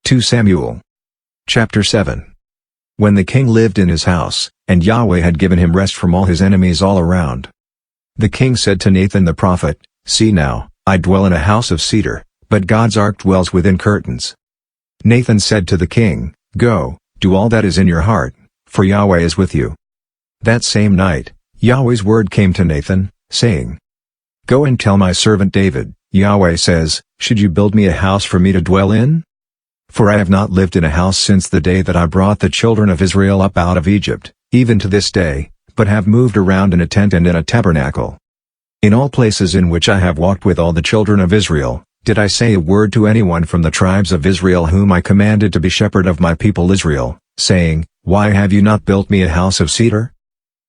2 Samuel. Chapter 7. When the king lived in his house, and Yahweh had given him rest from all his enemies all around. The king said to Nathan the prophet, "See now, I dwell in a house of cedar, but God's ark dwells within curtains." Nathan said to the king, "Go, do all that is in your heart, for Yahweh is with you." That same night, Yahweh's word came to Nathan, saying, "Go and tell my servant David, Yahweh says, should you build me a house for me to dwell in? For I have not lived in a house since the day that I brought the children of Israel up out of Egypt, even to this day, but have moved around in a tent and in a tabernacle. In all places in which I have walked with all the children of Israel, did I say a word to anyone from the tribes of Israel whom I commanded to be shepherd of my people Israel, saying, Why have you not built me a house of cedar?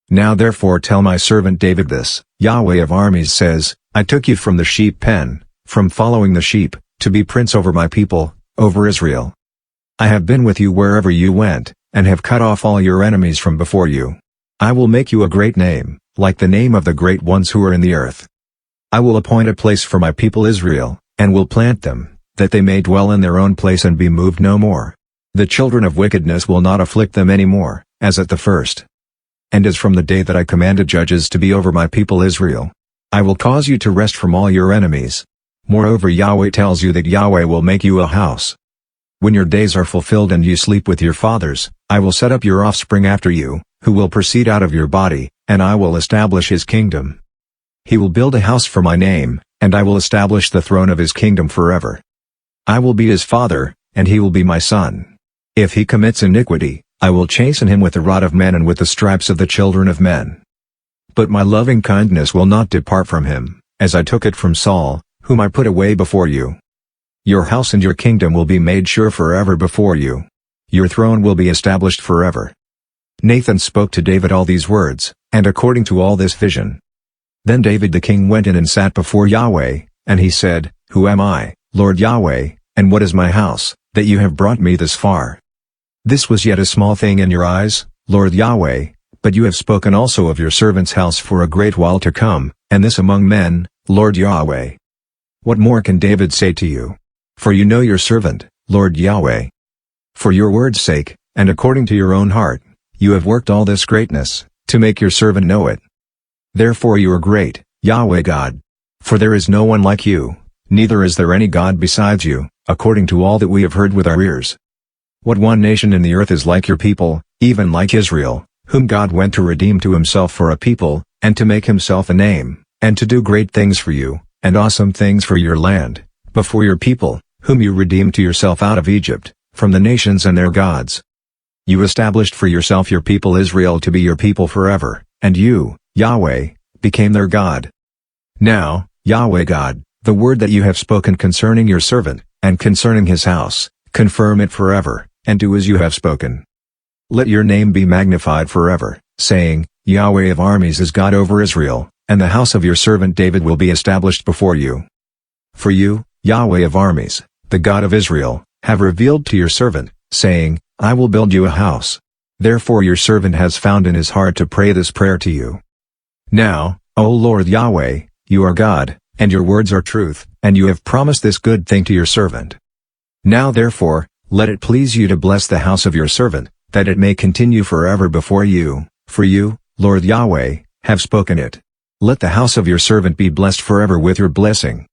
Now therefore tell my servant David this, Yahweh of armies says, I took you from the sheep pen, from following the sheep, to be prince over my people, over Israel. I have been with you wherever you went, and have cut off all your enemies from before you. I will make you a great name, like the name of the great ones who are in the earth. I will appoint a place for my people Israel, and will plant them, that they may dwell in their own place and be moved no more. The children of wickedness will not afflict them any more, as at the first. And as from the day that I commanded judges to be over my people Israel, I will cause you to rest from all your enemies. Moreover, Yahweh tells you that Yahweh will make you a house. When your days are fulfilled and you sleep with your fathers, I will set up your offspring after you, who will proceed out of your body, and I will establish his kingdom. He will build a house for my name, and I will establish the throne of his kingdom forever. I will be his father, and he will be my son. If he commits iniquity, I will chasten him with the rod of men and with the stripes of the children of men. But my loving kindness will not depart from him, as I took it from Saul, whom I put away before you. Your house and your kingdom will be made sure forever before you. Your throne will be established forever." Nathan spoke to David all these words, and according to all this vision. Then David the king went in and sat before Yahweh, and he said, Who am I, Lord Yahweh, and what is my house, that you have brought me this far? This was yet a small thing in your eyes, Lord Yahweh, but you have spoken also of your servant's house for a great while to come, and this among men, Lord Yahweh. What more can David say to you? For you know your servant, Lord Yahweh. For your word's sake, and according to your own heart, you have worked all this greatness, to make your servant know it. Therefore you are great, Yahweh God. For there is no one like you, neither is there any God besides you, according to all that we have heard with our ears. What one nation in the earth is like your people, even like Israel, whom God went to redeem to himself for a people, and to make himself a name, and to do great things for you, and awesome things for your land, before your people, whom you redeemed to yourself out of Egypt, from the nations and their gods. You established for yourself your people Israel to be your people forever, and you, Yahweh, became their God. Now, Yahweh God, the word that you have spoken concerning your servant, and concerning his house, confirm it forever, and do as you have spoken. Let your name be magnified forever, saying, Yahweh of armies is God over Israel, and the house of your servant David will be established before you. For you, Yahweh of armies, the God of Israel, have revealed to your servant, saying, I will build you a house. Therefore your servant has found in his heart to pray this prayer to you. Now, O Lord Yahweh, you are God, and your words are truth, and you have promised this good thing to your servant. Now therefore, let it please you to bless the house of your servant, that it may continue forever before you, for you, Lord Yahweh, have spoken it. Let the house of your servant be blessed forever with your blessing.